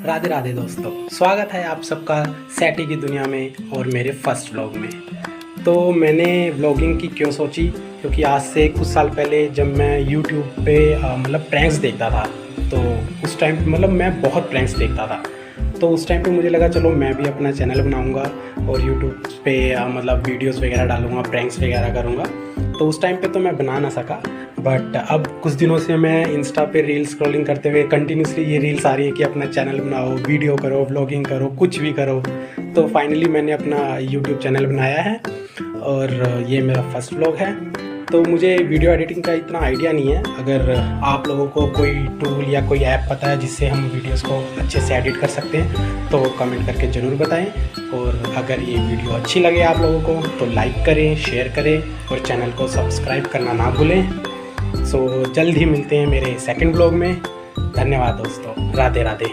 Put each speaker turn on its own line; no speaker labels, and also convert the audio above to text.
राधे राधे दोस्तों, स्वागत है आप सबका सैटी की दुनिया में और मेरे फर्स्ट व्लॉग में। तो मैंने व्लॉगिंग की क्यों सोची, क्योंकि आज से कुछ साल पहले जब मैं यूट्यूब पे मतलब प्रैंक्स देखता था, तो उस टाइम मतलब मैं बहुत प्रैंक्स देखता था। तो उस टाइम पे मुझे लगा चलो मैं भी अपना चैनल बनाऊंगा और यूट्यूब पे मतलब वीडियोस वगैरह डालूंगा, प्रैंक्स वगैरह करूंगा। तो उस टाइम पे तो मैं बना ना सका, बट अब कुछ दिनों से मैं इंस्टा पे रील स्क्रॉलिंग करते हुए कंटिन्यूसली ये रील्स आ रही है कि अपना चैनल बनाओ, वीडियो करो, व्लॉगिंग करो, कुछ भी करो। तो फाइनली मैंने अपना यूट्यूब चैनल बनाया है और ये मेरा फर्स्ट व्लॉग है। तो मुझे वीडियो एडिटिंग का इतना आइडिया नहीं है। अगर आप लोगों को कोई टूल या कोई ऐप पता है जिससे हम वीडियोस को अच्छे से एडिट कर सकते हैं तो कमेंट करके ज़रूर बताएं। और अगर ये वीडियो अच्छी लगे आप लोगों को तो लाइक करें, शेयर करें और चैनल को सब्सक्राइब करना ना भूलें। सो जल्द ही मिलते हैं मेरे सेकंड व्लॉग में। धन्यवाद दोस्तों, राधे राधे।